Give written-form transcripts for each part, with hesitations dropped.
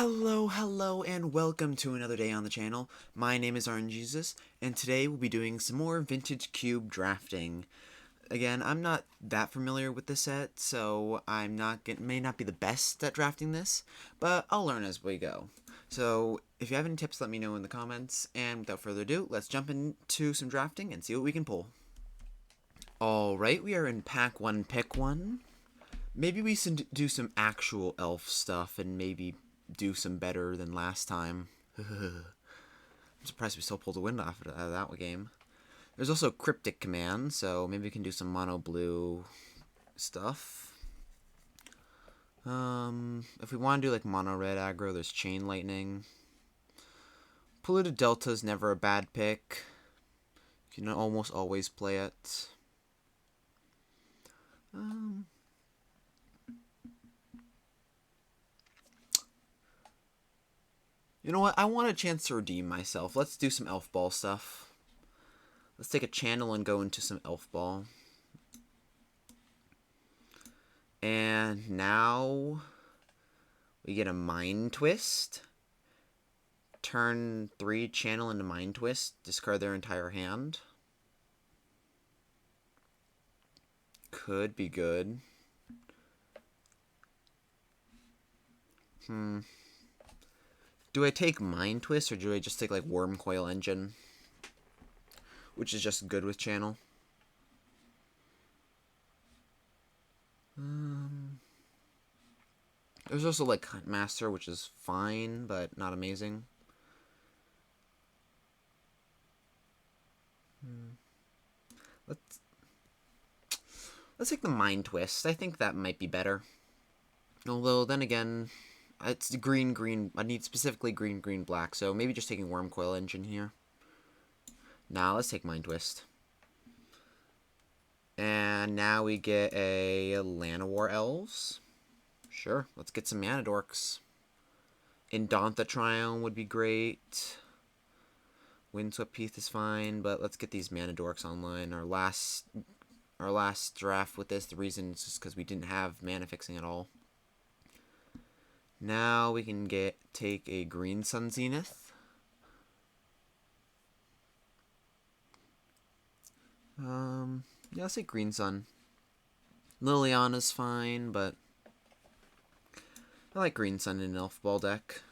Hello, and welcome to another day on the channel. My name is RNGesus, and today we'll be doing some more Vintage Cube drafting. Again, I'm not that familiar with the set, so may not be the best at drafting this, but I'll learn as we go. So, if you have any tips, let me know in the comments, and without further ado, let's jump into some drafting and see what we can pull. Alright, we are in Pack 1, Pick 1. Maybe we should do some actual elf stuff and maybe do some better than last time. I'm surprised we still pulled a win off of that game. There's also Cryptic Command, so maybe we can do some mono blue stuff. If we want to do like mono red aggro, there's Chain Lightning. Polluted Delta is never a bad pick. You can almost always play it. You know what? I want a chance to redeem myself. Let's do some Elf Ball stuff. Let's take a channel and go into some Elf Ball. And now we get a Mind Twist. Turn 3, channel into Mind Twist. Discard their entire hand. Could be good. Do I take Mind Twist or do I just take like Wormcoil Engine? Which is just good with channel. There's also like Huntmaster, which is fine, but not amazing. Let's take the Mind Twist. I think that might be better. Although, then again, it's green. I need specifically green, black. So maybe just taking Wormcoil Engine here. Now let's take Mind Twist. And now we get a Llanowar Elves. Sure, let's get some Manadorks. Indantha Triome would be great. Windswept Heath is fine, but let's get these Manadorks online. Our last draft with this, the reason is just because we didn't have mana fixing at all. Now we can take a Green Sun Zenith. Yeah, let's say Green Sun. Liliana's fine, but I like Green Sun in an Elf Ball deck.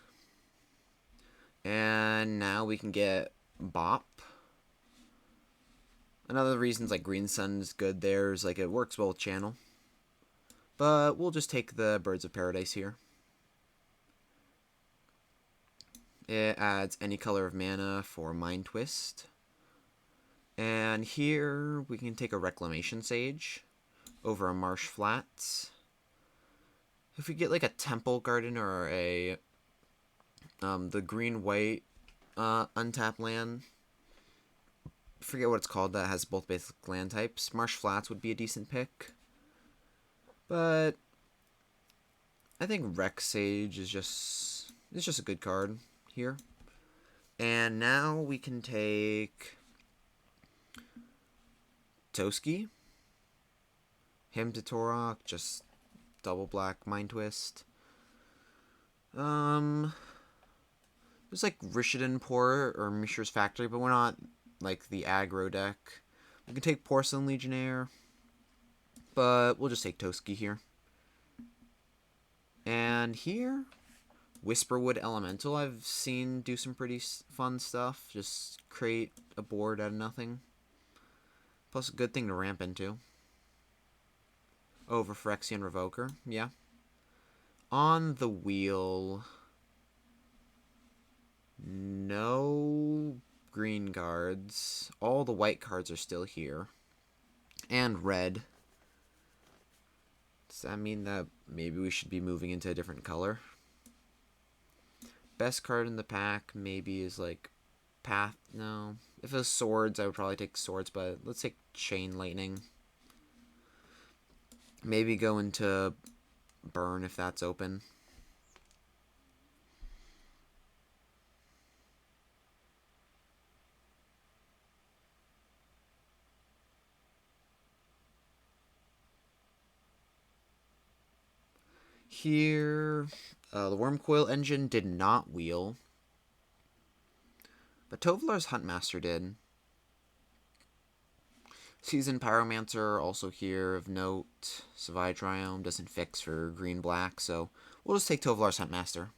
And now we can get Bop. Another reasons like Green Sun is good there is like it works well with channel. But we'll just take the Birds of Paradise here. It adds any color of mana for Mind Twist. And here we can take a Reclamation Sage over a Marsh Flats. If we get like a Temple Garden or a the green-white untapped land, I forget what it's called, that has both basic land types, Marsh Flats would be a decent pick. But I think Rec Sage is just a good card here. And now we can take Toski, Hymn to Torok, just double black Mind Twist. There's like Rishadan Port or Mishra's Factory, but we're not like the aggro deck. We can take Porcelain Legionnaire, but we'll just take Toski here. And here, Whisperwood Elemental I've seen do some pretty fun stuff. Just create a board out of nothing. Plus a good thing to ramp into. Over Phyrexian Revoker, yeah. On the wheel, no green cards. All the white cards are still here. And red. Does that mean that maybe we should be moving into a different color? Best card in the pack maybe is like Path. No. If it was Swords, I would probably take Swords, but let's take Chain Lightning. Maybe go into Burn if that's open. Here, the Wormcoil engine did not wheel, but Tovolar's Huntmaster did. Seasoned Pyromancer also here of note. Savaitriome doesn't fix for green-black, so we'll just take Tovolar's Huntmaster.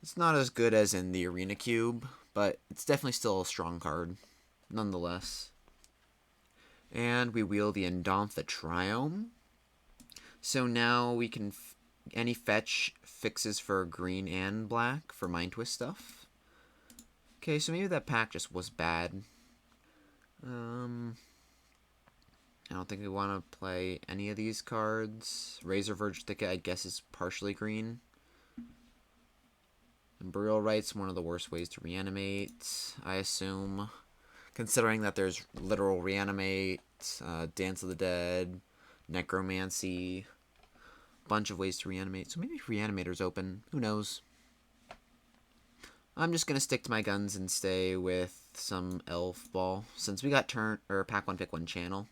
It's not as good as in the Arena Cube, but it's definitely still a strong card, nonetheless. And we wheel the Indomphatriome. So now we can... any fetch fixes for green and black for Mind Twist stuff. Okay, so maybe that pack just was bad. I don't think we want to play any of these cards. Razor Verge Thicket, I guess, is partially green. And Burial Rites, one of the worst ways to reanimate, I assume. Considering that there's literal reanimate, Dance of the Dead, Necromancy, bunch of ways to reanimate. So maybe Reanimator's open. Who knows? I'm just going to stick to my guns and stay with some Elf Ball. Since we got Pack 1 Pick 1 channel,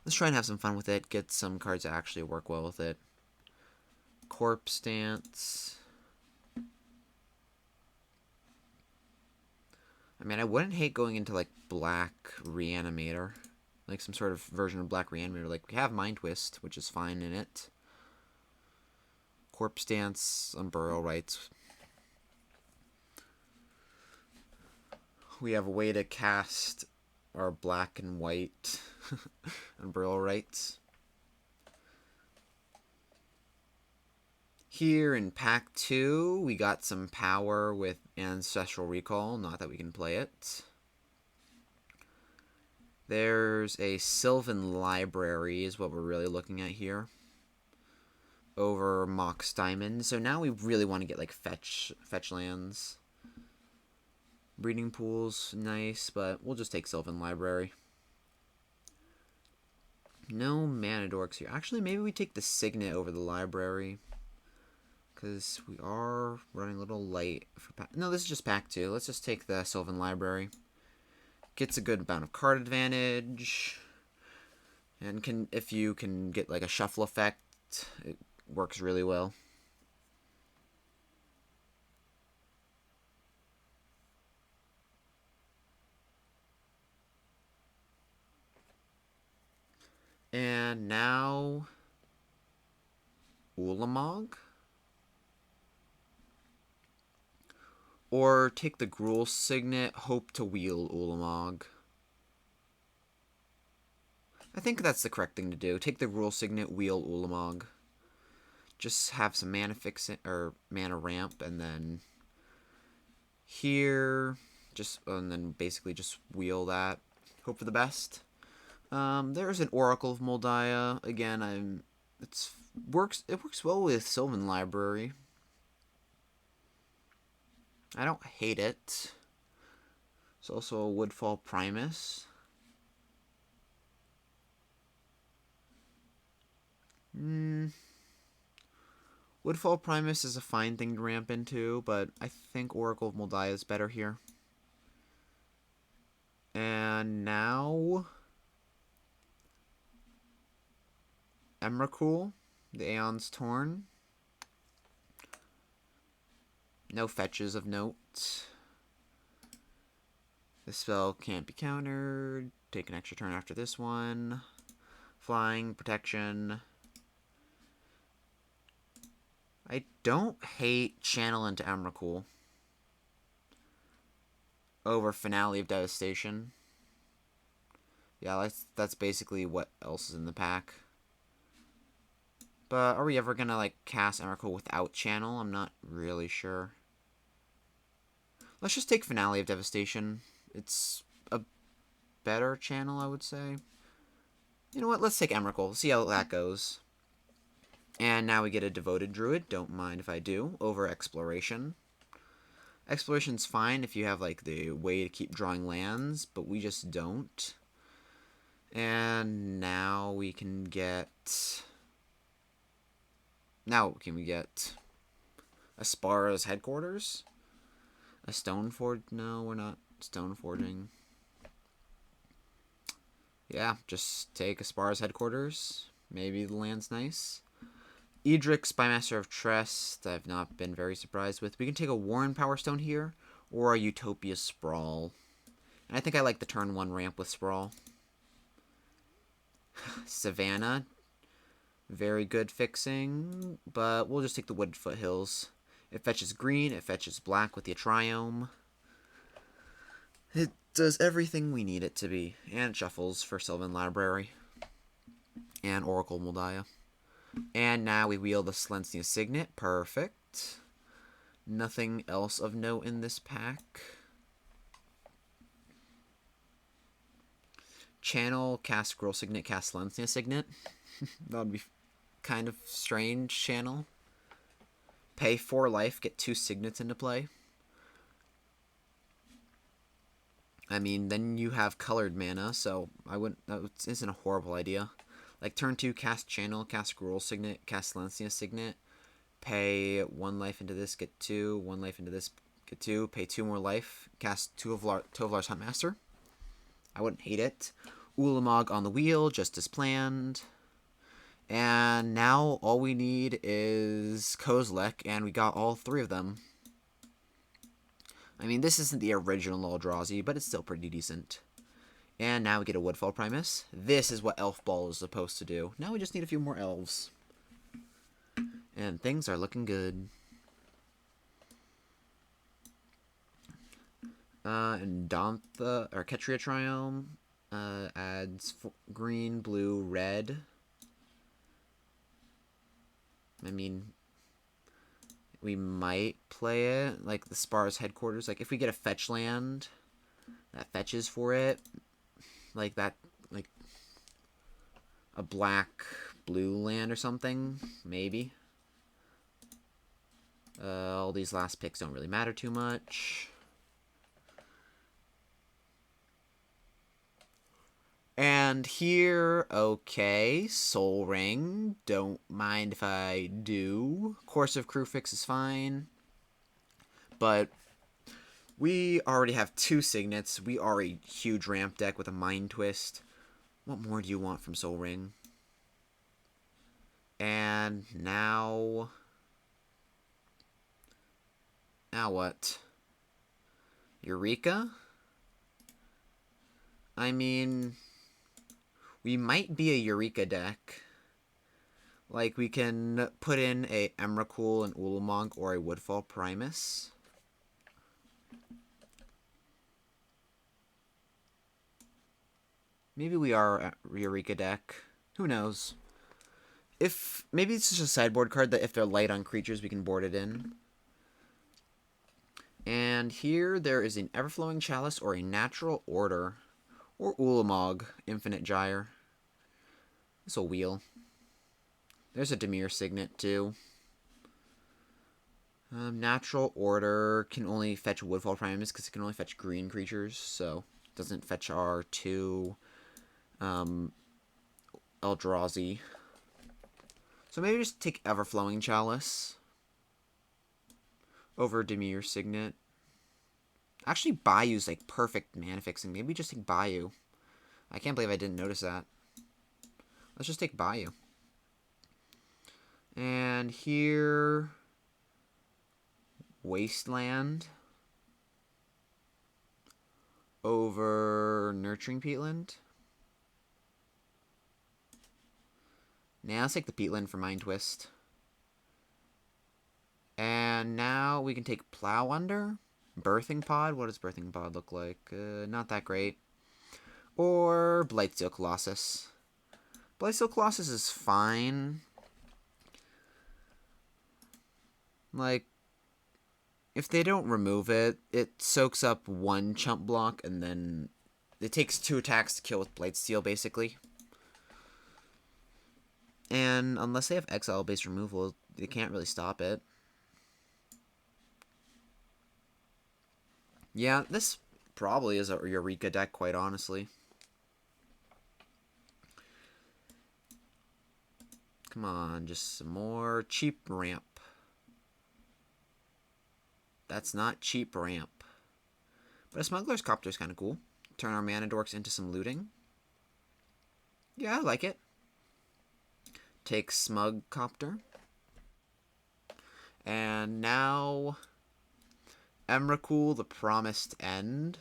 let's try and have some fun with it. Get some cards that actually work well with it. Corpse Dance. I mean, I wouldn't hate going into, like, Black Reanimator. Like, some sort of version of Black Reanimator. Like, we have Mind Twist, which is fine in it. Corpse Dance on Burial Rites. We have a way to cast our black and white on Burial Rites. Here in Pack 2, we got some power with Ancestral Recall. Not that we can play it. There's a Sylvan Library is what we're really looking at here. Over Mox Diamond. So now we really want to get like fetch lands. Breeding Pool's nice, but we'll just take Sylvan Library. No Mana Dorks here. Actually, maybe we take the Signet over the Library. Because we are running a little light for pack. No, this is just Pack 2. Let's just take the Sylvan Library. Gets a good amount of card advantage. And if you can get like a shuffle effect, it works really well. And now Ulamog. Or take the Gruul Signet, hope to wheel Ulamog. I think that's the correct thing to do. Take the Gruul Signet, wheel Ulamog. Just have some mana fixing or mana ramp, and then here, and then basically just wheel that. Hope for the best. There's an Oracle of Moldiah. Again, it works well with Sylvan Library. I don't hate it. There's also a Woodfall Primus. Woodfall Primus is a fine thing to ramp into, but I think Oracle of Moldiah is better here. And now Emrakul, the Aeon's Torn. No fetches of note. This spell can't be countered. Take an extra turn after this one. Flying, protection. I don't hate Channel into Emrakul over Finale of Devastation. Yeah, that's basically what else is in the pack. But are we ever going to like cast Emrakul without Channel? I'm not really sure. Let's just take Finale of Devastation. It's a better channel, I would say. You know what? Let's take Emrakul. See how that goes. And now we get a Devoted Druid. Don't mind if I do. Over Exploration. Exploration's fine if you have like the way to keep drawing lands, but we just don't. And now we can get... Now can we get Aspara's Headquarters? A Stoneforge? No, we're not Stoneforging. Yeah, just take Aspara's Headquarters. Maybe the land's nice. Edric, Spymaster of Trest, I've not been very surprised with. We can take a Warren Power Stone here, or a Utopia Sprawl. And I think I like the turn 1 ramp with Sprawl. Savannah, very good fixing, but we'll just take the Wooded Foothills. It fetches green, it fetches black with the Atriome. It does everything we need it to be. And it shuffles for Sylvan Library. And Oracle Moldiah. And now we wheel the Selesnya Signet. Perfect. Nothing else of note in this pack. Channel, cast Scroll Signet, cast Selesnya Signet. That would be kind of strange, channel. Pay 4 life, get 2 Signets into play. I mean, then you have colored mana, so that isn't a horrible idea. Like, turn 2, cast Channel, cast Scroll Signet, cast Selesnya Signet. Pay 1 life into this, get 2. 1 life into this, get 2. Pay 2 more life, cast Tovolar's Huntmaster. I wouldn't hate it. Ulamog on the wheel, just as planned. And now all we need is Kozilek, and we got all 3 of them. I mean, this isn't the original Eldrazi, but it's still pretty decent. And now we get a Woodfall Primus. This is what Elf Ball is supposed to do. Now we just need a few more elves. And things are looking good. And Dantha, or Ketria Triome, adds green, blue, red. I mean, we might play it like the Spar's Headquarters. Like, if we get a fetch land that fetches for it, like that, like a black-blue land or something, maybe. All these last picks don't really matter too much. And here, okay, Soul Ring. Don't mind if I do. Course of Kruphix is fine. But we already have 2 Signets. We are a huge ramp deck with a Mind Twist. What more do you want from Soul Ring? And now... Now what? Eureka? I mean... We might be a Eureka deck. Like, we can put in a Emrakul, an Ulamog, or a Woodfall Primus. Maybe we are a Eureka deck. Who knows? Maybe it's just a sideboard card that if they're light on creatures, we can board it in. And here there is an Everflowing Chalice or a Natural Order. Or Ulamog, Infinite Gyre. This will wheel. There's a Dimir Signet, too. Natural Order can only fetch Woodfall Primus because it can only fetch green creatures, so it doesn't fetch our 2 Eldrazi. So maybe just take Everflowing Chalice over Dimir Signet. Actually, Bayou's like perfect mana fixing. Maybe just take Bayou. I can't believe I didn't notice that. Let's just take Bayou. And here... Wasteland. Over Nurturing Peatland. Now let's take the Peatland for Mind Twist. And now we can take Plow Under. Birthing Pod. What does Birthing Pod look like? Not that great. Or Blightsteel Colossus. Blightsteel Colossus is fine. Like, if they don't remove it, it soaks up 1 chump block, and then it takes 2 attacks to kill with Blightsteel, basically. And unless they have exile-based removal, they can't really stop it. Yeah, this probably is a Eureka deck, quite honestly. Come on, just some more cheap ramp. That's not cheap ramp. But a Smuggler's Copter is kind of cool. Turn our Mana Dorks into some looting. Yeah, I like it. Take Smug Copter. And now Emrakul, the Promised End.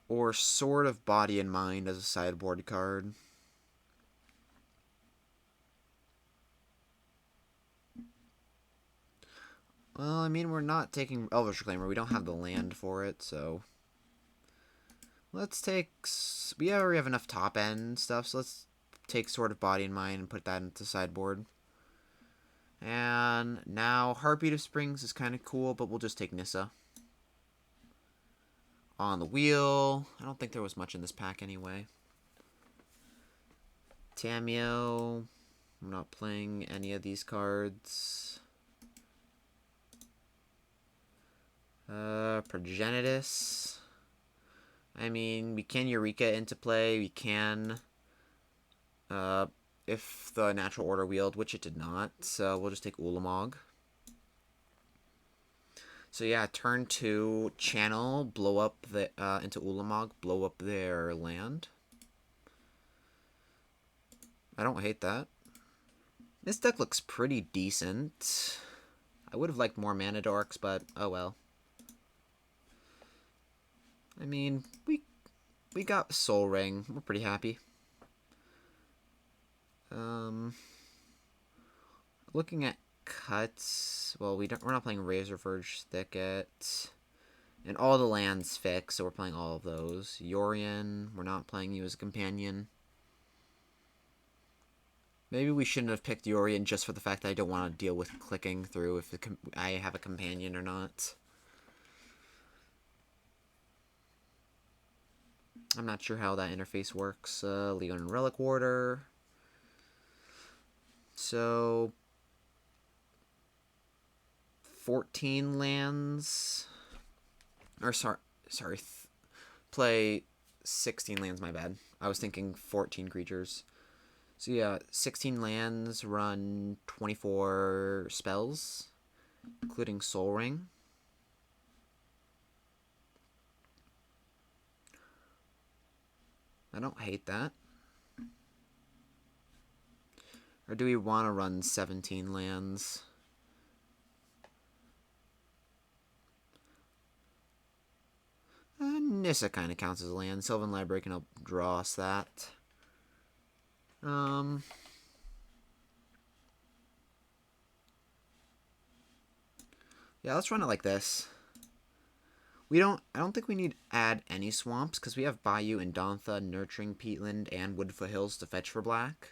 Or Sword of Body and Mind as a sideboard card. Well, I mean, we're not taking Elvish Reclaimer. We don't have the land for it, so... Let's take... We already have enough top-end stuff, so let's take Sword of Body and Mind and put that into sideboard. And now Heartbeat of Springs is kind of cool, but we'll just take Nissa. On the wheel. I don't think there was much in this pack anyway. Tamiyo. I'm not playing any of these cards. Progenitus. I mean, we can Eureka into play. We can, if the natural order wheeled, which it did not. So we'll just take Ulamog. So yeah, turn 2, channel, blow up the into Ulamog, blow up their land. I don't hate that. This deck looks pretty decent. I would have liked more mana dorks, but oh well. I mean, we got Soul Ring. We're pretty happy. Looking at cuts. Well, we're not playing Razorverge Thicket. And all the lands fixed, so we're playing all of those. Yorion, we're not playing you as a companion. Maybe we shouldn't have picked Yorion just for the fact that I don't want to deal with clicking through if I have a companion or not. I'm not sure how that interface works. Leon and Relic Warder. So 14 lands. Or sorry. Play 16 lands, my bad. I was thinking 14 creatures. So yeah, 16 lands, run 24 spells, including Soul Ring. I don't hate that. Or do we want to run 17 lands? Nissa kind of counts as a land. Sylvan Library can help draw us that. Yeah, let's run it like this. I don't think we need to add any swamps, because we have Bayou and Dontha, Nurturing Peatland, and Wood Foothills to fetch for black.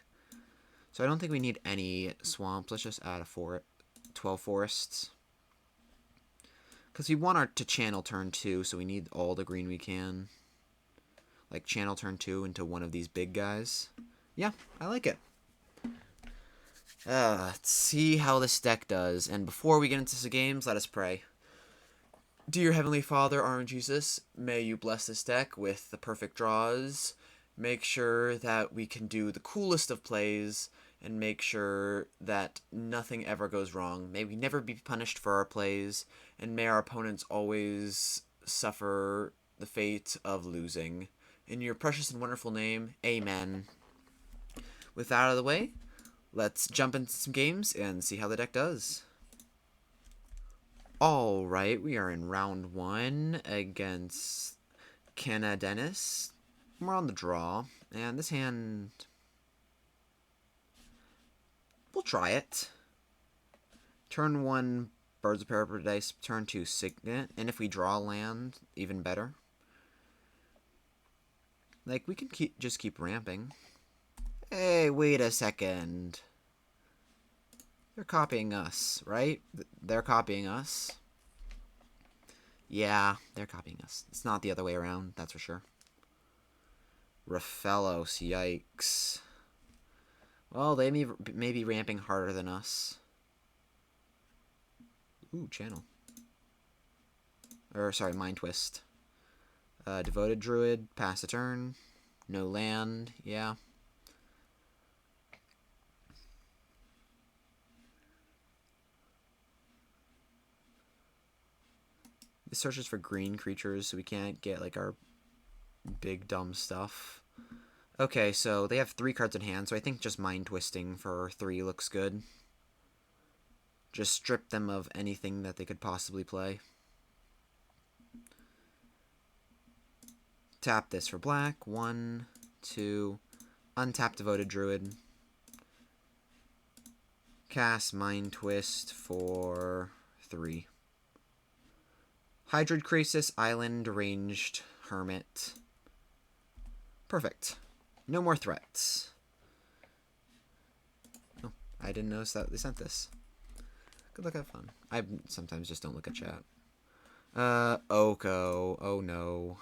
So I don't think we need any swamps. Let's just add 12 forests. Because we want to channel turn 2, so we need all the green we can. Like, channel turn 2 into one of these big guys. Yeah, I like it. Let's see how this deck does. And before we get into the games, let us pray. Dear Heavenly Father, RNGesus, may you bless this deck with the perfect draws. Make sure that we can do the coolest of plays, and make sure that nothing ever goes wrong. May we never be punished for our plays, and may our opponents always suffer the fate of losing. In your precious and wonderful name, amen. With that out of the way, let's jump into some games and see how the deck does. Alright, we are in round 1 against Kenna Dennis. We're on the draw, and this hand... We'll try it. Turn 1, Birds of Paradise. Turn 2, Signet. And if we draw land, even better. Like, we can just keep ramping. Hey, wait a second. They're copying us, right? They're copying us. Yeah, they're copying us. It's not the other way around, that's for sure. Raphalos, yikes. Well, they may be ramping harder than us. Ooh, channel. Or, sorry, Mind Twist. Devoted Druid, pass a turn. No land, yeah. This searches for green creatures, so we can't get, like, our big dumb stuff. Okay, so they have 3 cards in hand, so I think just Mind Twisting for 3 looks good. Just strip them of anything that they could possibly play. Tap this for black. 1, 2. Untap Devoted Druid. Cast Mind Twist for 3. Hydroid Krasis, Island, Ranged, Hermit. Perfect. No more threats. Oh, I didn't notice that they sent this. Good luck, have fun. I sometimes just don't look at chat. Oko. Oh no.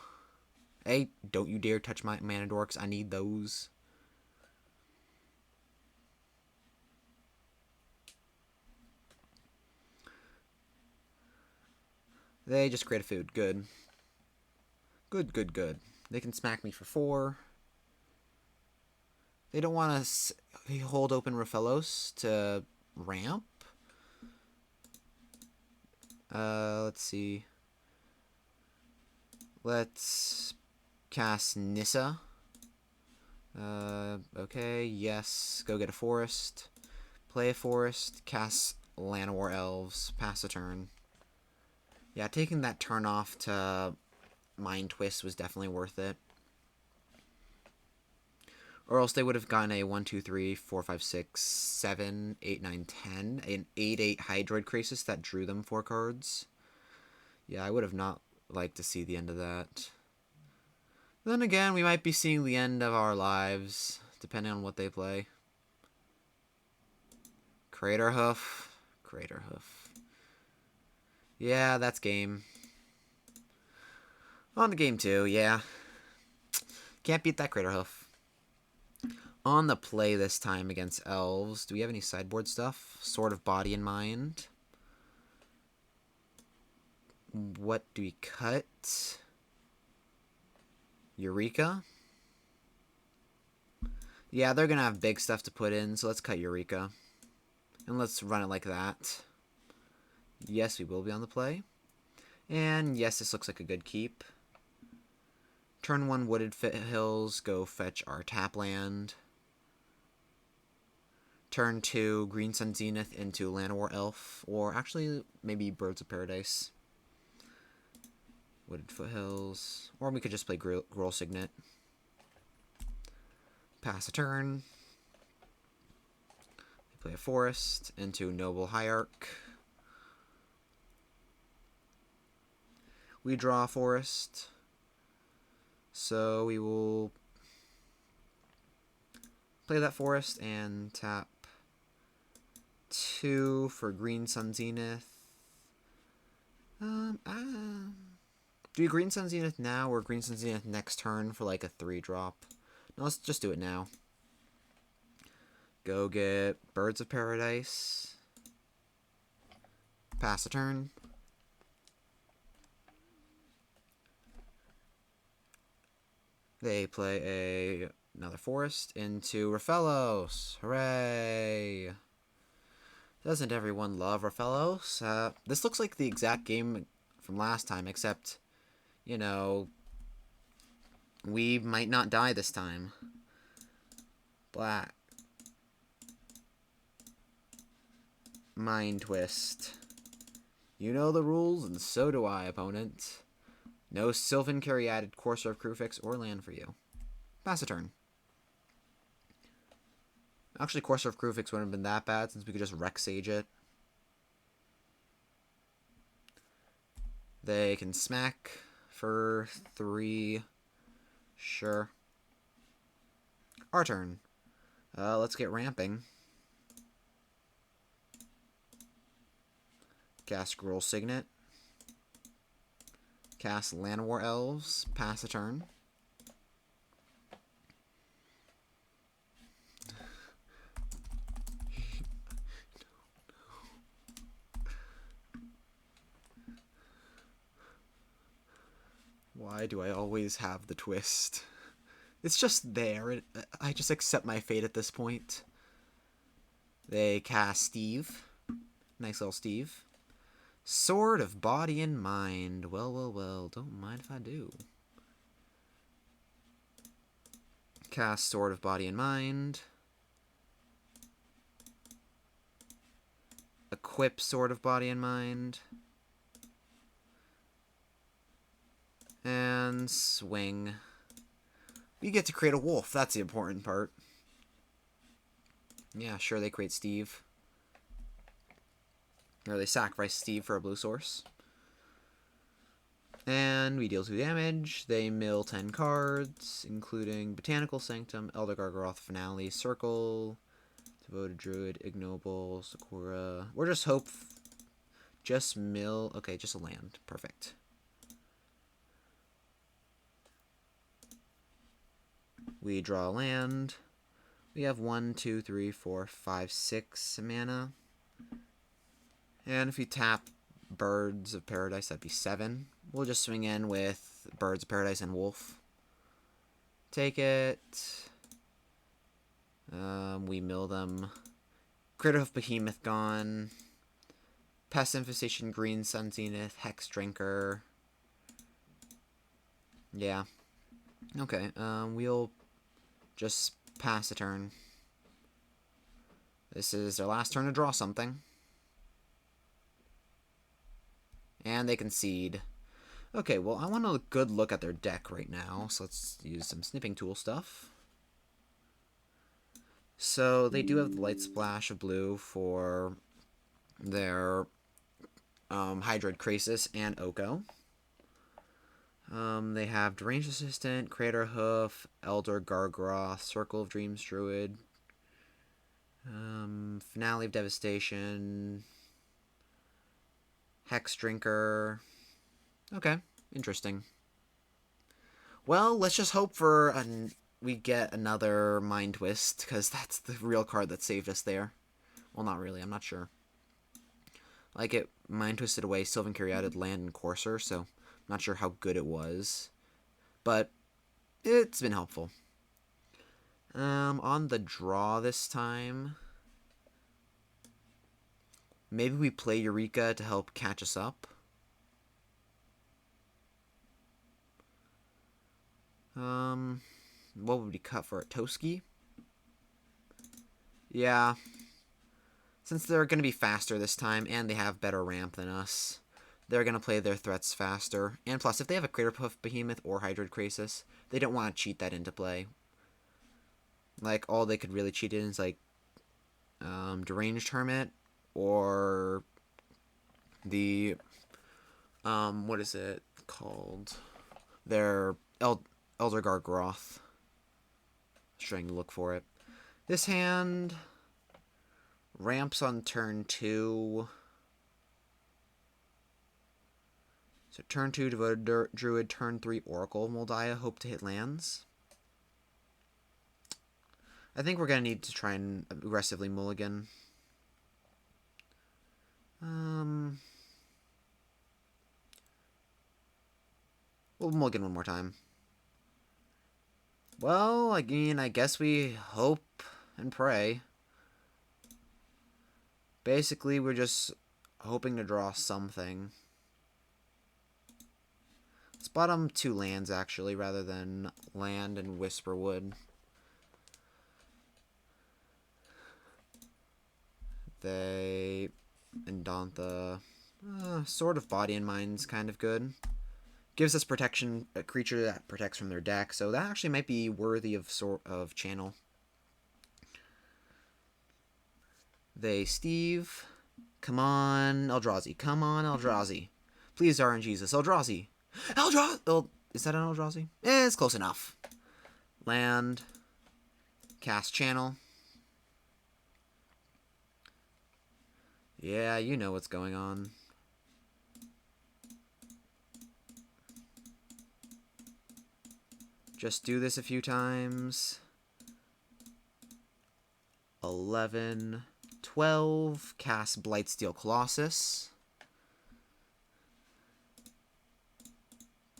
Hey, don't you dare touch my mana dorks. I need those. They just create a food. Good. Good, good, good. They can smack me for 4. They don't want to hold open Raphalos to ramp. Let's see. Let's cast Nissa. Okay, yes. Go get a forest. Play a forest. Cast Llanowar Elves. Pass a turn. Yeah, taking that turn off to Mind Twist was definitely worth it. Or else they would have gotten a 1, 2, 3, 4, 5, 6, 7, 8, 9, 10. An 8/8 Hydroid Krasis that drew them 4 cards. Yeah, I would have not liked to see the end of that. Then again, we might be seeing the end of our lives, depending on what they play. Craterhoof. Craterhoof. Yeah, that's game. On to game 2, yeah. Can't beat that Craterhoof. On the play this time against Elves. Do we have any sideboard stuff? Sword of Body and Mind. What do we cut? Eureka? Yeah, they're going to have big stuff to put in, so let's cut Eureka. And let's run it like that. Yes, we will be on the play. And yes, this looks like a good keep. Turn 1 Wooded Hills, go fetch our tap land. Turn 2 Green Sun Zenith into Llanowar Elf, or actually maybe Birds of Paradise. Wooded Foothills, or we could just play Gruul Signet. Pass a turn. Play a forest into Noble Hierarch. We draw a forest. So we will play that forest and tap 2 for Green Sun Zenith. Do we Green Sun Zenith now or Green Sun Zenith next turn for like a 3-drop? No, let's just do it now. Go get Birds of Paradise. Pass a turn. They play another forest into Raphalos. Hooray! Doesn't everyone love Raphalos? This looks like the exact game from last time, except, you know, we might not die this time. Black. Mind Twist. You know the rules, and so do I, opponent. No Sylvan Caryatid, Courser of Kruphix, or land for you. Pass a turn. Actually, Courser of Kruphix wouldn't have been that bad, since we could just Rex Sage it. They can smack for 3. Sure. Our turn. Let's get ramping. Cast Gruul Signet. Cast Llanowar Elves. Pass a turn. Why do I always have the twist? It's just there. I just accept my fate at this point. They cast Steve. Nice little Steve. Sword of Body and Mind. Well, well, well. Don't mind if I do. Cast Sword of Body and Mind. Equip Sword of Body and Mind. And swing. We get to create a wolf. That's the important part. Yeah, sure, they create Steve. Or they sacrifice Steve for a blue source. And we deal 2 damage. They mill 10 cards, including Botanical Sanctum, Elder Gargaroth Finale, Circle, Devoted Druid, Ignoble, Sakura. We're just hope. Just mill. Okay, just a land. Perfect. We draw a land. We have 1, 2, 3, 4, 5, 6 mana. And if we tap Birds of Paradise, that'd be 7. We'll just swing in with Birds of Paradise and Wolf. Take it. We mill them. Critter of Behemoth gone. Pest Infestation, Green Sun Zenith, Hex Drinker. Yeah. Okay, we'll just pass a turn. This is their last turn to draw something. And they concede. Okay, well, I want a good look at their deck right now, so let's use some snipping tool stuff. So they do have the Light Splash of blue for their Hydroid Krasis and Oko. They have Deranged Assistant, Crater Hoof, Elder Gargaroth, Circle of Dreams Druid, Finale of Devastation, Hex Drinker. Okay, interesting. Well, let's just hope for we get another Mind Twist, because that's the real card that saved us there. Well, not really, I'm not sure. Like, it Mind Twisted away Sylvan Caryatid, Land, and Courser, so I'm not sure how good it was. But it's been helpful. On the draw this time, maybe we play Eureka to help catch us up. What would we cut for it? Toski? Yeah. Since they're going to be faster this time, and they have better ramp than us, they're going to play their threats faster. And plus, if they have a Crater Puff Behemoth or Hydroid Krasis, they don't want to cheat that into play. Like, all they could really cheat in is, like, Deranged Hermit, or the, what is it called? Their Elder Gargaroth. Just trying to look for it. This hand ramps on turn 2. So turn 2, Devoted Druid, turn 3, Oracle Moldiah, hope to hit lands. I think we're going to need to try and aggressively mulligan. We'll mulligan one more time. Well, I mean, I guess we hope and pray. Basically, we're just hoping to draw something. Let's bottom 2 lands, actually, rather than land and Whisperwood. They Indantha. Sword of Body and Mind's kind of good. Gives us protection, a creature that protects from their deck, so that actually might be worthy of channel. They Steve. Come on, Eldrazi. Come on, Eldrazi. Please, RNGesus. Eldrazi. Eldrazi! Is that an Eldrazi? It's close enough. Land. Cast channel. Yeah, you know what's going on. Just do this a few times. 11, 12. Cast Blightsteel Colossus.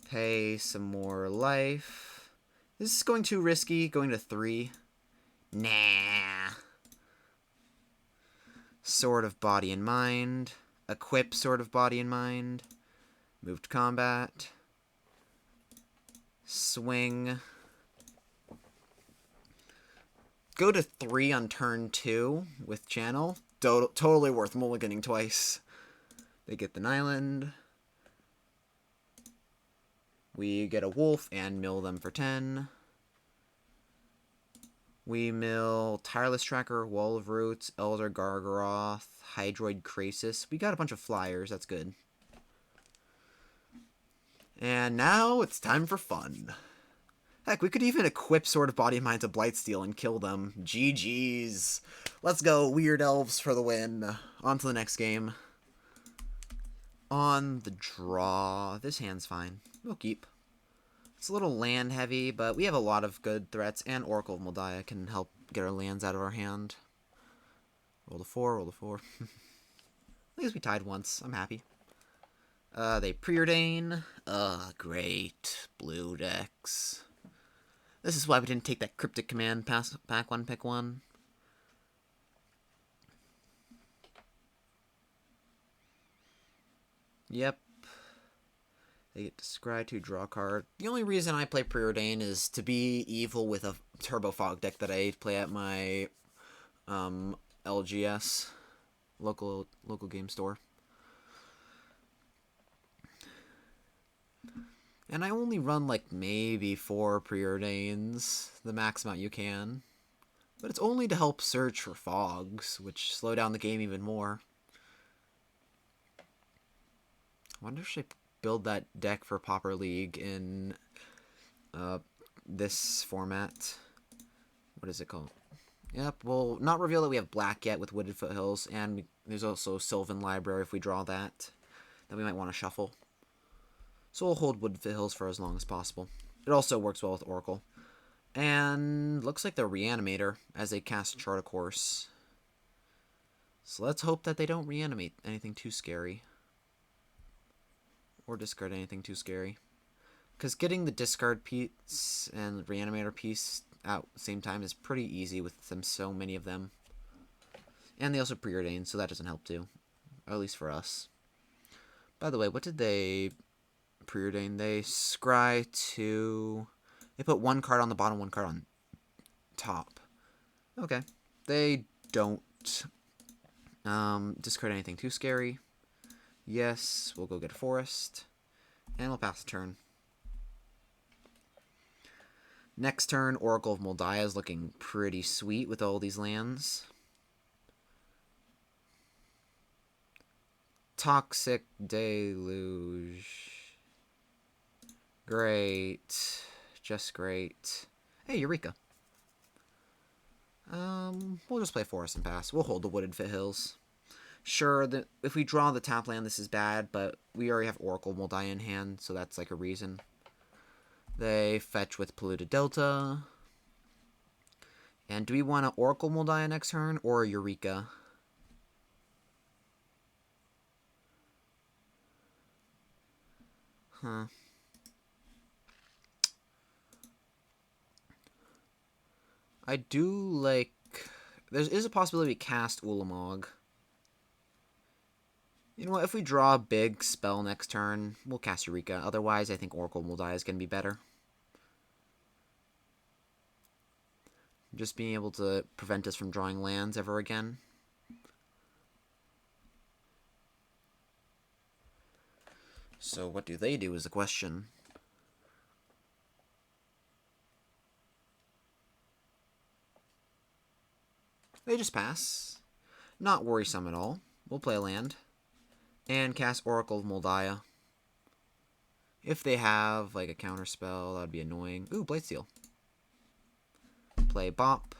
Pay some more life. This is going too risky. Going to 3. Nah. Sword of Body and Mind. Equip Sword of Body and Mind. Move to combat. Swing. go to 3 on turn 2 with channel. Totally worth mulliganing twice. They get an island. We get a wolf and mill them for 10. We mill Tireless Tracker, Wall of Roots, Elder Gargaroth, Hydroid Krasis. We got a bunch of flyers, that's good. And now it's time for fun. Heck, we could even equip Sword of Body and Mind to Blightsteel and kill them. GG's. Let's go, Weird Elves for the win. On to the next game. On the draw. This hand's fine. We'll keep. It's a little land heavy, but we have a lot of good threats, and Oracle of Moldiah can help get our lands out of our hand. Roll the 4, roll the 4. At least we tied once. I'm happy. They preordain. Great. Blue decks. This is why we didn't take that Cryptic Command pack 1, pick 1. Yep. They get to scry 2, draw a card. The only reason I play Preordain is to be evil with a Turbo Fog deck that I play at my LGS, local game store. And I only run like maybe 4 Preordains, the max amount you can. But it's only to help search for fogs, which slow down the game even more. I wonder if I should build that deck for Pauper League in this format. What is it called? Yep, we'll not reveal that we have black yet with Wooded Foothills, and there's also Sylvan Library if we draw that we might want to shuffle. So we'll hold Wooded Foothills for as long as possible. It also works well with Oracle. And looks like the Reanimator as they cast Chart a Course. So let's hope that they don't reanimate anything too scary. Or discard anything too scary. Because getting the discard piece and Reanimator piece out at the same time is pretty easy with them, so many of them. And they also preordain, so that doesn't help too. Or at least for us. By the way, what did they preordain? They scry 2. They put 1 card on the bottom, 1 card on top. Okay. They don't discard anything too scary. Yes, we'll go get a forest. And we'll pass the turn. Next turn, Oracle of Moldiah is looking pretty sweet with all these lands. Toxic Deluge. Great. Just great. Hey, Eureka. We'll just play Forest and pass. We'll hold the Wooded Foothills. Sure, if we draw the top land, this is bad, but we already have Oracle Moldiah in hand, so that's like a reason. They fetch with Polluted Delta. And do we want to Oracle Moldiah next turn, or Eureka? Huh. I do like... There is a possibility we cast Ulamog. You know what, if we draw a big spell next turn, we'll cast Eureka. Otherwise, I think Oracle Moldiah is going to be better. Just being able to prevent us from drawing lands ever again. So what do they do is the question. They just pass. Not worrisome at all. We'll play a land. And cast Oracle of Moldiah. If they have, like, a counterspell, that would be annoying. Ooh, Blightsteel. Play Bop.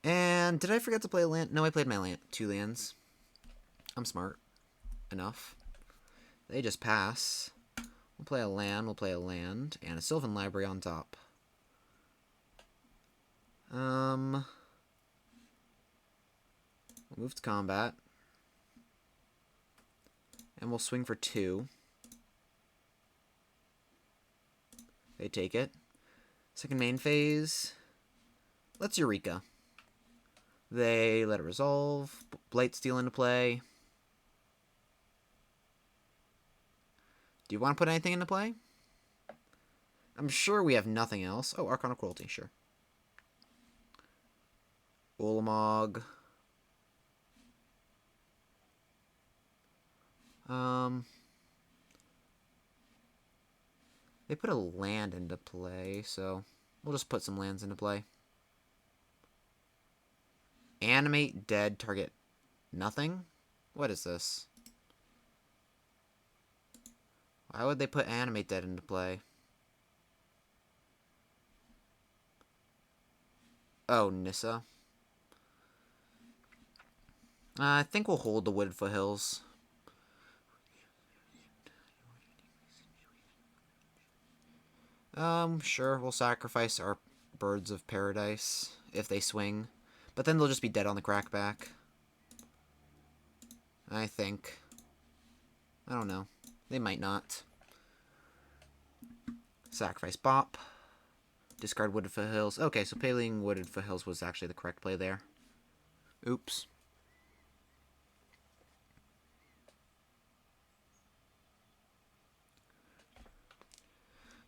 And did I forget to play a land? No, I played my land. 2 lands. I'm smart enough. They just pass. We'll play a land, and a Sylvan Library on top. We'll move to combat. And we'll swing for 2. They take it. Second main phase. Let's Eureka. They let it resolve. Blightsteel into play. Do you want to put anything into play? I'm sure we have nothing else. Oh, Arcana Cruelty, sure. Ulamog. They put a land into play, so we'll just put some lands into play. Animate dead target nothing? What is this? Why would they put animate dead into play? Oh, Nissa. I think we'll hold the Wooded Foothills. Sure, we'll sacrifice our Birds of Paradise if they swing. But then they'll just be dead on the crackback. I think. I don't know. They might not. Sacrifice Bop. Discard Wooded Foothills. Okay, so paying Wooded Foothills was actually the correct play there. Oops.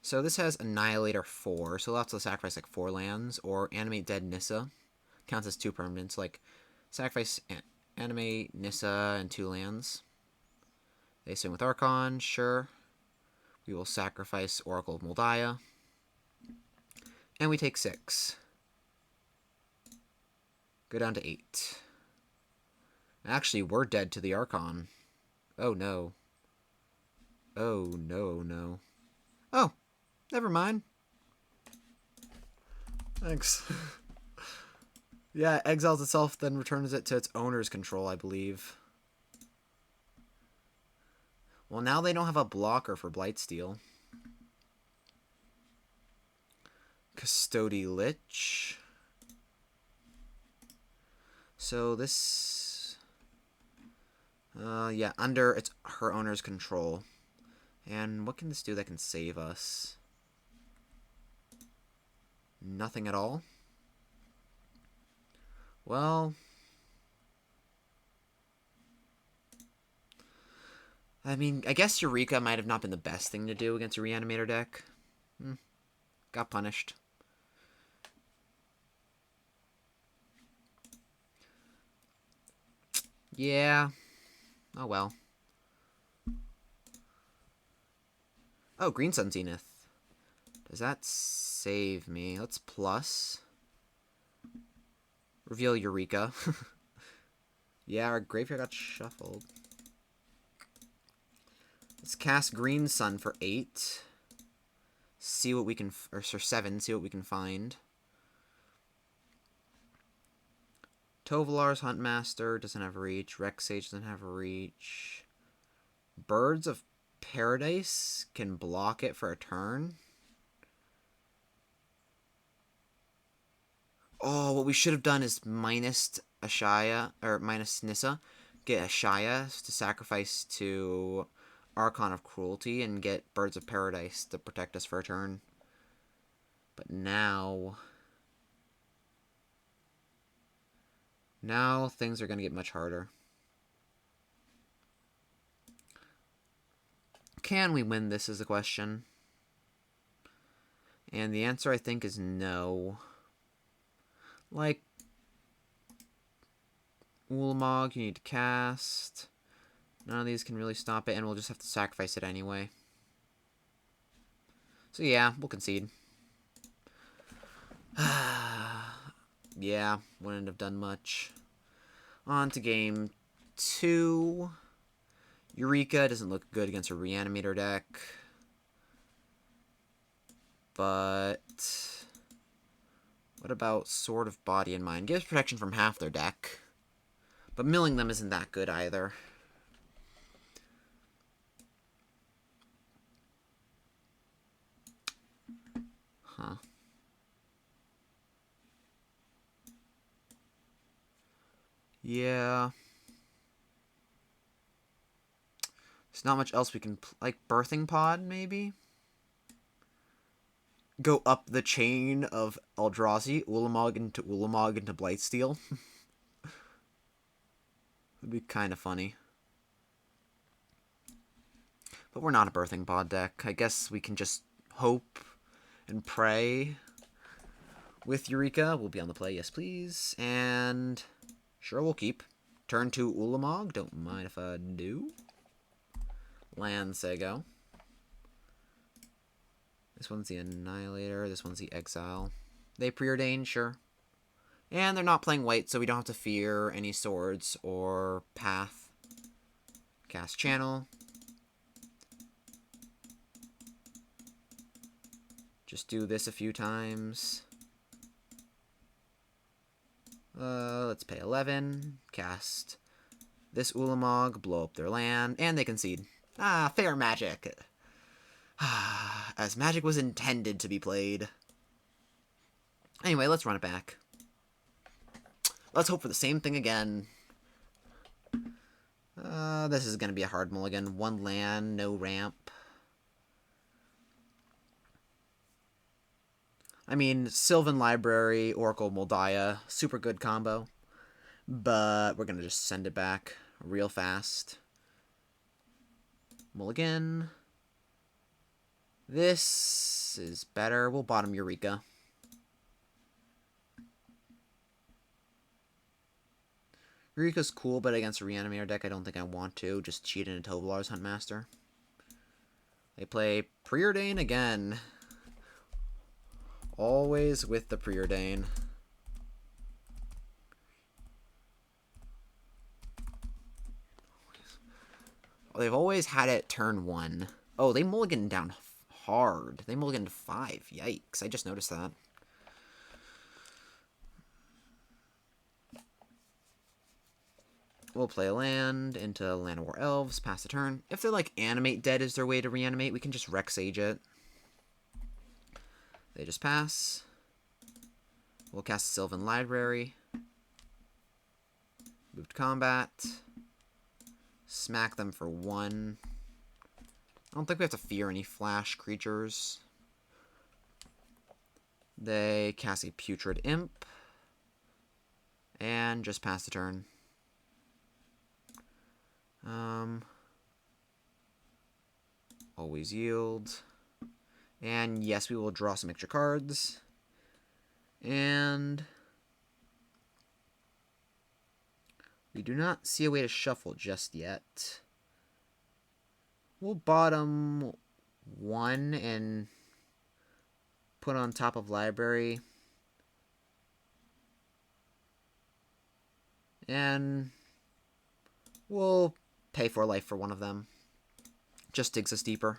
So this has Annihilator 4, so we'll have to sacrifice like 4 lands, or Animate Dead Nissa. Counts as 2 permanents, like sacrifice Animate Nissa and 2 lands. They swing with Archon, sure. We will sacrifice Oracle of Moldiah. And we take 6. Go down to 8. Actually, we're dead to the Archon. Oh no. Oh no, no. Oh! Never mind. Thanks. Yeah, exiles itself, then returns it to its owner's control, I believe. Well, now they don't have a blocker for Blightsteel. Custody Lich. So this... yeah, under her owner's control. And what can this do that can save us? Nothing at all? Well... I mean, I guess Eureka might have not been the best thing to do against a Reanimator deck. Got punished. Yeah. Oh well. Oh, Green Sun Zenith. Does that save me? Let's plus. Reveal Eureka. Yeah, our graveyard got shuffled. Let's cast Green Sun for 8. See what we can... Or for 7. See what we can find. Tovolar's Huntmaster doesn't have reach. Rexage doesn't have reach. Birds of Paradise can block it for a turn. Oh, what we should have done is minus Ashaya, or minus Nissa, get Ashaya to sacrifice to Archon of Cruelty and get Birds of Paradise to protect us for a turn. But now things are going to get much harder. Can we win this is the question. And the answer, I think, is no. Like, Ulamog, you need to cast. None of these can really stop it, and we'll just have to sacrifice it anyway. So yeah, we'll concede. Yeah, wouldn't have done much. On to game 2. Eureka doesn't look good against a Reanimator deck. But what about Sword of Body and Mind? Gives protection from half their deck. But milling them isn't that good either. Huh. Yeah. There's not much else we can... Like, Birthing Pod, maybe? Go up the chain of Eldrazi, Ulamog into Blightsteel. Would be kind of funny. But we're not a Birthing Pod deck. I guess we can just hope and pray. With Eureka, we'll be on the play, yes please. And sure, we'll keep. Turn to Ulamog, don't mind if I do. Land Sego. This one's the Annihilator, this one's the Exile. They preordain, sure. And they're not playing white, so we don't have to fear any swords or path. Cast Channel. Just do this a few times. Let's pay 11. Cast this Ulamog, blow up their land, and they concede. Ah, fair magic. As magic was intended to be played. Anyway, let's run it back. Let's hope for the same thing again. This is going to be a hard mulligan. 1 land, no ramp. I mean, Sylvan Library, Oracle Moldiah, super good combo. But we're going to just send it back real fast. Mulligan. This is better. We'll bottom Eureka. Eureka's cool, but against a Reanimator deck, I don't think I want to. Just cheat into Tovolar's Huntmaster. They play Preordain again. Always with the Preordain. They've always had it turn 1. Oh, they mulliganed down hard. They mulliganed 5. Yikes, I just noticed that. We'll play a land into Llanowar Elves, pass the turn. If they like Animate Dead as their way to reanimate, we can just Rec Sage it. They just pass. We'll cast Sylvan Library. Move to combat. Smack them for 1. I don't think we have to fear any flash creatures. They cast a Putrid Imp. And just pass the turn. Always yield. And yes, we will draw some extra cards. And we do not see a way to shuffle just yet. We'll bottom 1 and put on top of Library. And we'll pay 4 life for one of them. Just digs us deeper.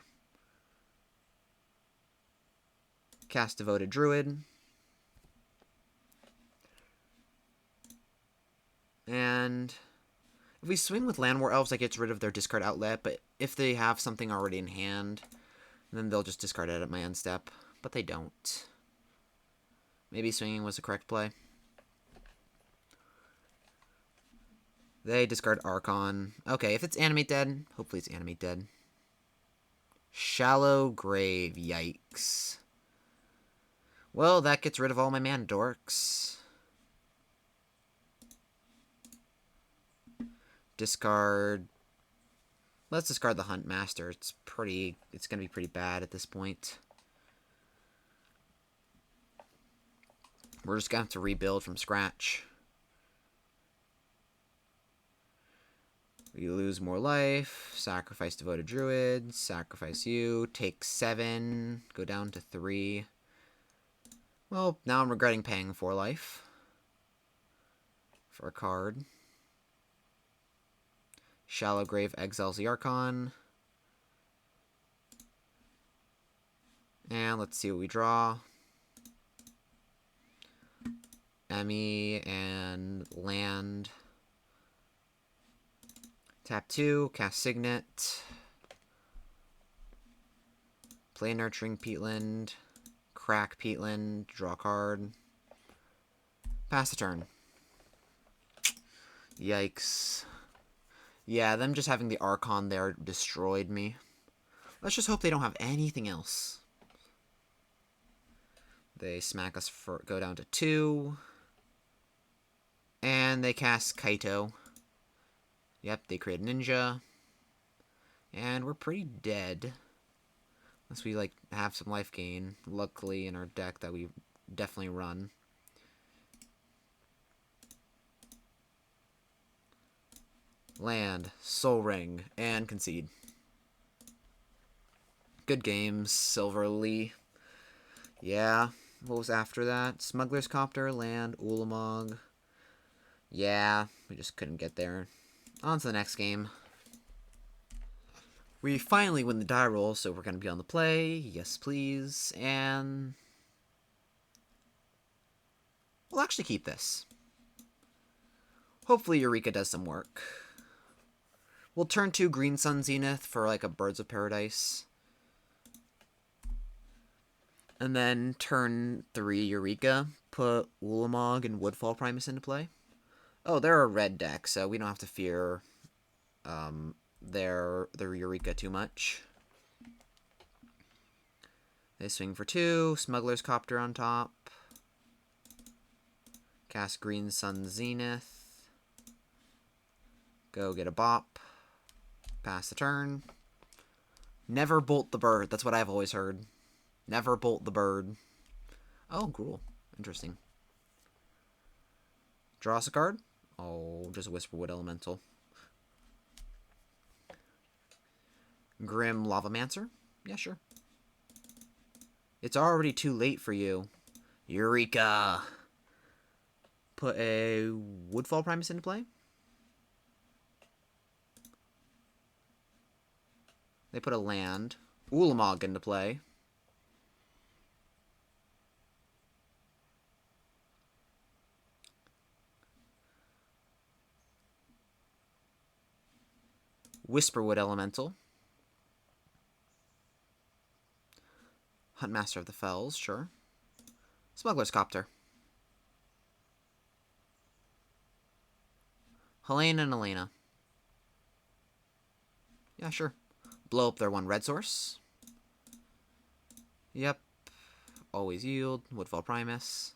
Cast Devoted Druid. And if we swing with Llanowar Elves, that gets rid of their discard outlet, but if they have something already in hand, then they'll just discard it at my end step. But they don't. Maybe swinging was the correct play. They discard Archon. Okay, if it's Animate Dead, hopefully it's Animate Dead. Shallow Grave, yikes. Well, that gets rid of all my mana dorks. Discard. Let's discard the Huntmaster. It's gonna be pretty bad at this point. We're just gonna have to rebuild from scratch. We lose more life. Sacrifice Devoted Druid. Sacrifice you. Take 7. Go down to 3. Well, now I'm regretting paying 4 life for a card. Shallow Grave exiles the Archon. And let's see what we draw. Emmy and land. Tap 2, cast Signet. Play Nurturing Peatland. Crack Peatland, draw a card. Pass the turn. Yikes. Yeah, them just having the Archon there destroyed me. Let's just hope they don't have anything else. They smack us for go down to 2. And they cast Kaito. Yep, they create Ninja. And we're pretty dead. Unless we, like, have some life gain. Luckily, in our deck that we definitely run. Land, Soul Ring, and concede. Good games, Silverly. Yeah, what was after that? Smuggler's Copter, Land, Ulamog. Yeah, we just couldn't get there. On to the next game. We finally win the die roll, so we're going to be on the play. Yes, please. And we'll actually keep this. Hopefully Eureka does some work. We'll turn 2 Green Sun Zenith for like a Birds of Paradise. And then turn 3 Eureka, put Ulamog and Woodfall Primus into play. Oh, they're a red deck, so we don't have to fear their Eureka too much. They swing for 2, Smuggler's Copter on top. Cast Green Sun Zenith. Go get a bop. Pass the turn. Never bolt the bird. That's what I've always heard. Never bolt the bird. Oh, cool. Interesting. Draw us a card. Oh, just a Whisperwood Elemental. Grim Lavamancer? Yeah, sure. It's already too late for you. Eureka! Put a Woodfall Primus into play. They put a land. Ulamog into play. Whisperwood Elemental. Huntmaster of the Fells, sure. Smuggler's Copter. Helena and Elena. Yeah, sure. Blow up their 1 red source. Yep. Always yield. Woodfall Primus.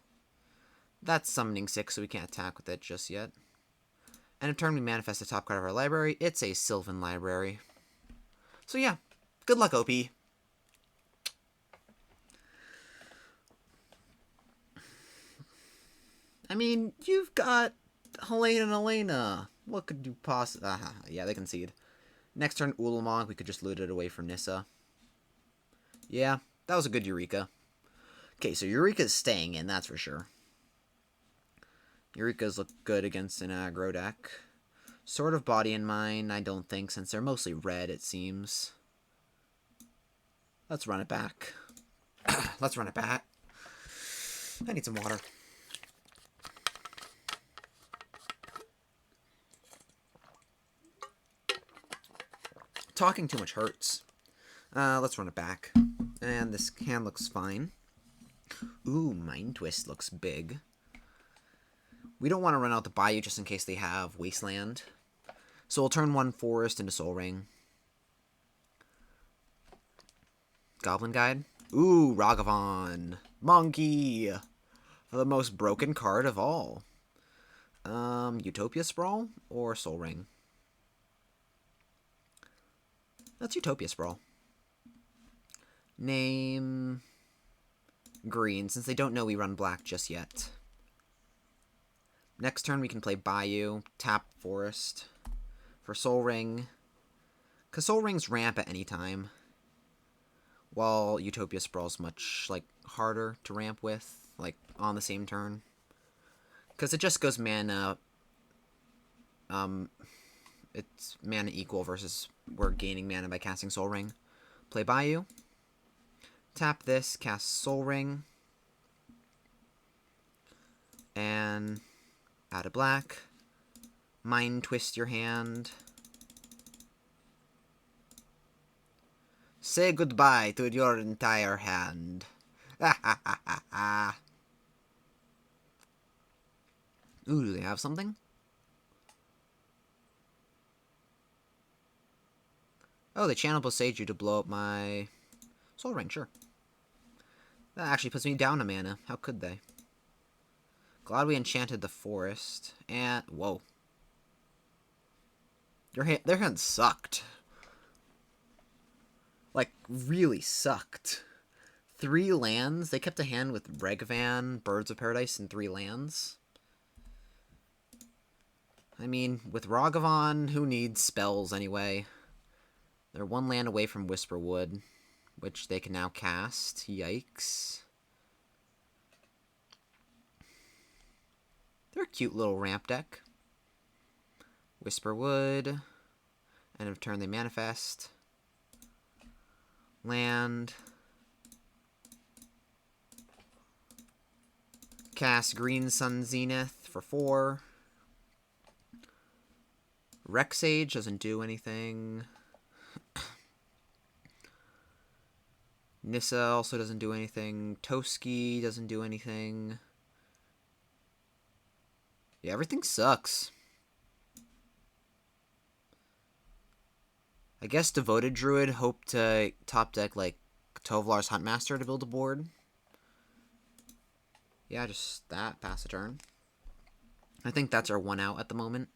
That's summoning 6, so we can't attack with it just yet. And in turn, we manifest the top card of our library. It's a Sylvan Library. So yeah, good luck, OP. I mean, you've got Helena and Elena. What could you possibly... yeah, they concede. Next turn, Ulamog. We could just loot it away from Nissa. Yeah, that was a good Eureka. Okay, so Eureka's staying in, that's for sure. Eureka's look good against an aggro deck. Sword of Body and Mind, I don't think, since they're mostly red, it seems. Let's run it back. Let's run it back. I need some water. Talking too much hurts. Let's run it back. And this hand looks fine. Ooh, Mind Twist looks big. We don't want to run out the Bayou just in case they have Wasteland. So we'll turn 1 Forest into Soul Ring. Goblin Guide. Ooh, Ragavan. Monkey. The most broken card of all. Utopia Sprawl or Soul Ring? That's Utopia Sprawl. Name green, since they don't know we run black just yet. Next turn we can play Bayou, tap Forest for Soul Ring. Because Soul Ring's ramp at any time. While Utopia Sprawl's much, like, harder to ramp with, like, on the same turn. Because it just goes mana... it's mana equal versus we're gaining mana by casting Soul Ring. Play Bayou. Tap this, cast Soul Ring. And add a black. Mind Twist your hand. Say goodbye to your entire hand. Ooh, do they have something? Oh, they channel Boseiju to blow up my Soul Ring, sure. That actually puts me down a mana. How could they? Glad we enchanted the forest. And, whoa. Their hand sucked. Like, really sucked. 3 lands? They kept a hand with Regvan, Birds of Paradise, and 3 lands? I mean, with Ragavan, who needs spells anyway? They're one land away from Whisperwood, which they can now cast. Yikes. They're a cute little ramp deck. Whisperwood. End of turn, they manifest. Land. Cast Green Sun Zenith for 4. Rexage doesn't do anything. Nissa also doesn't do anything. Toski doesn't do anything. Yeah, everything sucks. I guess Devoted Druid hoped to top deck, like, Tovolar's Huntmaster to build a board. Yeah, just that. Pass a turn. I think that's our 1 out at the moment.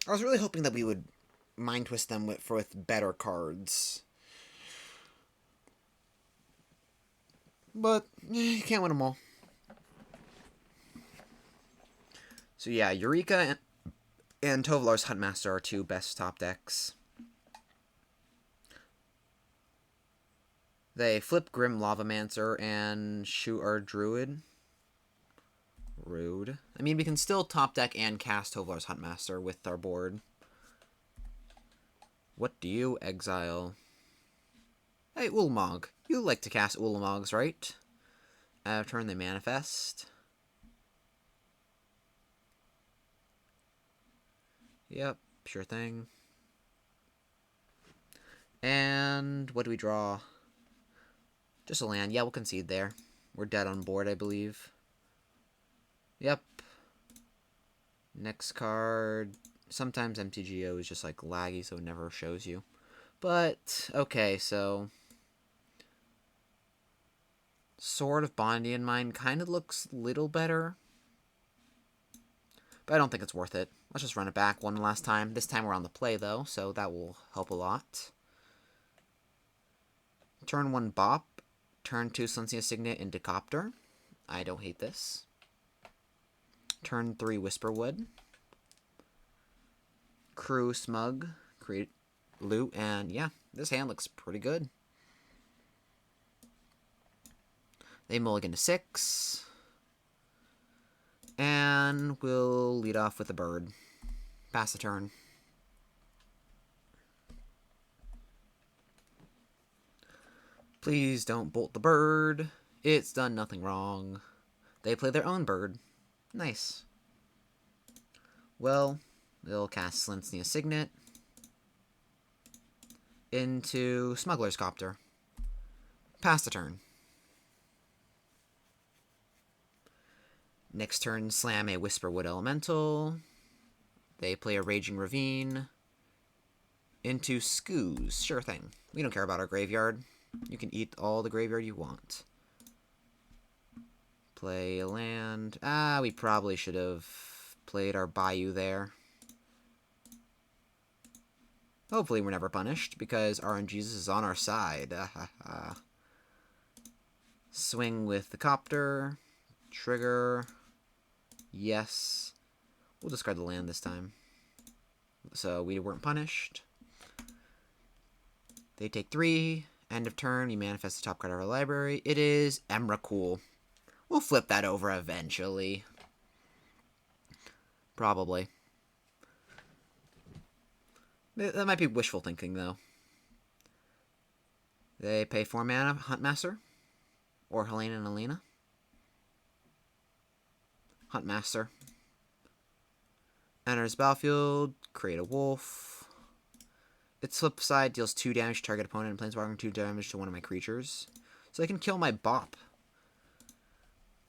I was really hoping that we would Mind Twist them with better cards. But, you can't win them all. So yeah, Eureka and Tovolar's Huntmaster are 2 best top decks. They flip Grim Lavamancer and shoot our Druid. Rude. I mean, we can still top deck and cast Tovolar's Huntmaster with our board. What do you exile? Hey, Ulamog. You like to cast Ulamogs, right? Out of turn, they manifest. Yep, sure thing. And what do we draw? Just a land. Yeah, we'll concede there. We're dead on board, I believe. Yep. Next card. Sometimes MTGO is just like laggy, so it never shows you. But, okay, so Sword of Bondian Mind kind of looks a little better. But I don't think it's worth it. Let's just run it back one last time. This time we're on the play, though, so that will help a lot. Turn 1 Bop. Turn 2 Sunseer Signet into Copter. I don't hate this. Turn 3 Whisperwood. Crew Smug. Create loot, and yeah, this hand looks pretty good. They mulligan to 6. And we'll lead off with a bird. Pass the turn. Please don't bolt the bird. It's done nothing wrong. They play their own bird. Nice. Well, they'll cast Slinsnia Signet into Smuggler's Copter. Pass the turn. Next turn, slam a Whisperwood Elemental. They play a Raging Ravine into Skoos. Sure thing. We don't care about our graveyard. You can eat all the graveyard you want. Play a land. We probably should have played our Bayou there. Hopefully we're never punished, because RNGesus is on our side. Swing with the Copter. Trigger. Yes. We'll discard the land this time. So we weren't punished. They take 3. End of turn, we manifest the top card of our library. It is Emrakul. We'll flip that over eventually. Probably. That might be wishful thinking, though. They pay 4 mana, Huntmaster. Or Helena and Alina. Huntmaster. Enters battlefield, create a wolf. Its flip side deals 2 damage to target opponent and planeswalker 2 damage to one of my creatures. So I can kill my Bop.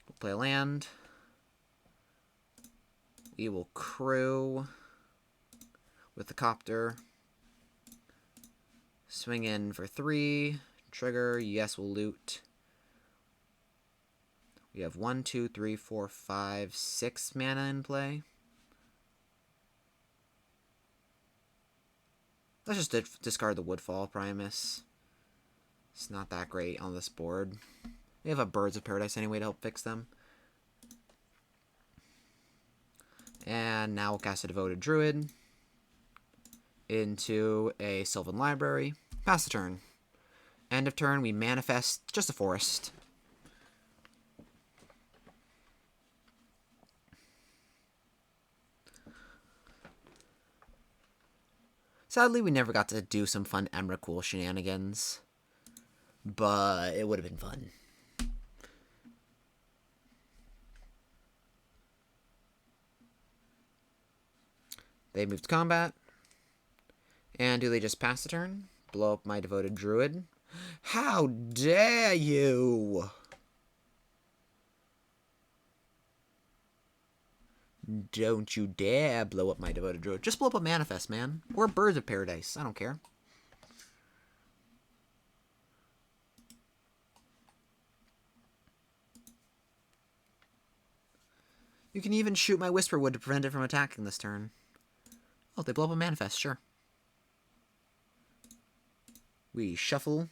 We'll play a land. We will crew with the Copter. Swing in for 3. Trigger. Yes, we'll loot. We have 1, 2, 3, 4, 5, 6 mana in play. Let's just discard the Woodfall Primus. It's not that great on this board. We have a Birds of Paradise anyway to help fix them. And now we'll cast a Devoted Druid into a Sylvan Library. Pass the turn. End of turn, we manifest just a forest. Sadly, we never got to do some fun Emrakul shenanigans, but it would have been fun. They move to combat. And do they just pass the turn? Blow up my Devoted Druid? How dare you! Don't you dare blow up my Devoted Druid. Just blow up a Manifest, man. Or Birds of Paradise. I don't care. You can even shoot my Whisperwood to prevent it from attacking this turn. Oh, they blow up a Manifest, sure. We shuffle.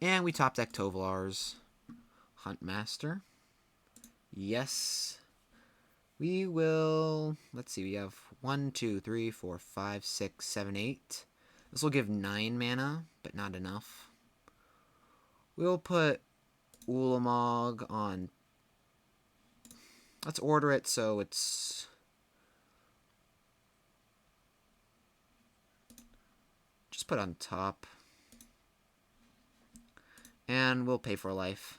And we top deck Tovolar's Huntmaster. Yes. We will... Let's see, we have 1, 2, 3, 4, 5, 6, 7, 8. This will give 9 mana, but not enough. We'll put Ulamog on... Let's order it so it's... Just put on top. And we'll pay for life.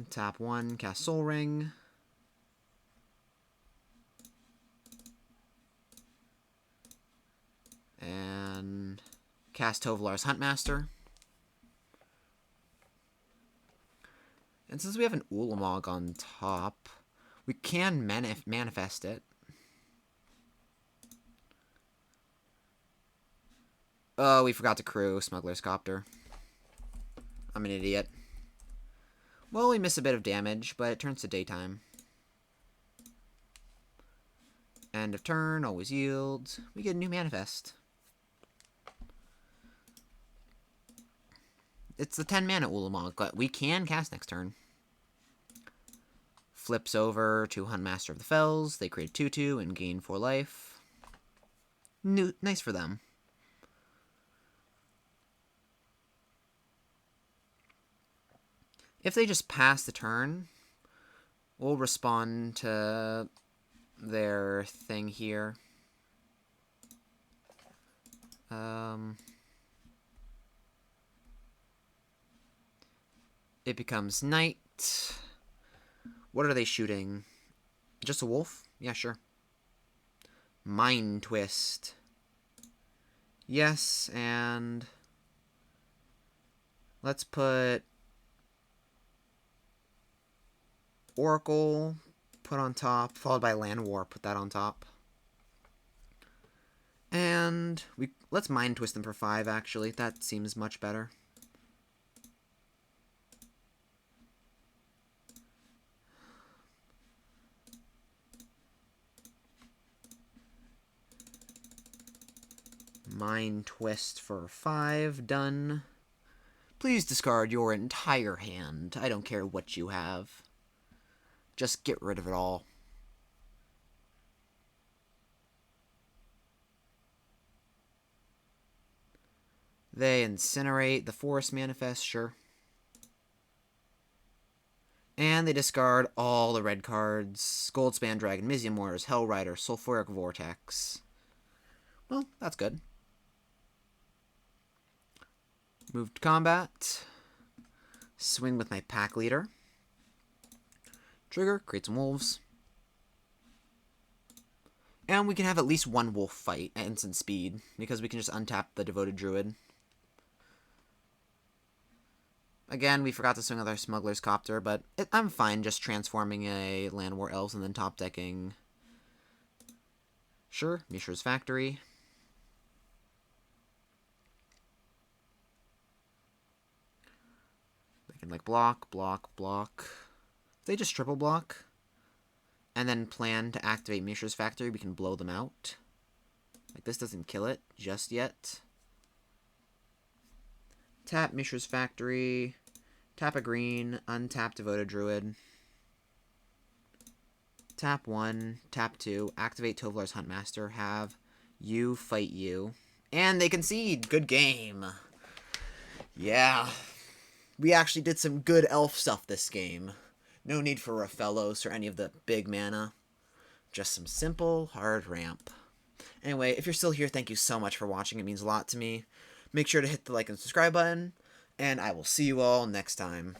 Tap 1, cast Soul Ring. And cast Tovolar's Huntmaster. And since we have an Ulamog on top, we can manifest it. Oh, we forgot to crew Smuggler's Copter. I'm an idiot. Well, we miss a bit of damage, but it turns to daytime. End of turn, always yields. We get a new manifest. It's the 10 mana Ulamog, but we can cast next turn. Flips over to Huntmaster of the Fells. They create 2/2 and gain 4 life. Nice for them. If they just pass the turn, we'll respond to their thing here. It becomes night. What are they shooting? Just a wolf? Yeah, sure. Mind Twist. Yes, and let's put Oracle, put on top, followed by Land War, put that on top. And let's Mind Twist them for 5, actually. That seems much better. Mind Twist for 5, done. Please discard your entire hand. I don't care what you have. Just get rid of it all. They incinerate the Forest Manifest, sure. And they discard all the red cards. Goldspan Dragon, Mizzium Mortars, Hellrider, Sulfuric Vortex. Well, that's good. Move to combat. Swing with my Pack Leader. Trigger, create some wolves. And we can have at least one wolf fight at instant speed, because we can just untap the Devoted Druid. Again, we forgot to swing with our Smuggler's Copter, but I'm fine just transforming a Land War Elves and then top decking. Sure, Mishra's Factory. They can like block, block, block. If they just triple block and then plan to activate Mishra's Factory, we can blow them out. Like, this doesn't kill it just yet. Tap Mishra's Factory, Tap a green, untap Devoted Druid. Tap 1, tap 2, activate Tovolar's Huntmaster, have you fight you. And they concede! Good game! Yeah. We actually did some good elf stuff this game. No need for Raphellos or any of the big mana. Just some simple, hard ramp. Anyway, if you're still here, thank you so much for watching. It means a lot to me. Make sure to hit the like and subscribe button, and I will see you all next time.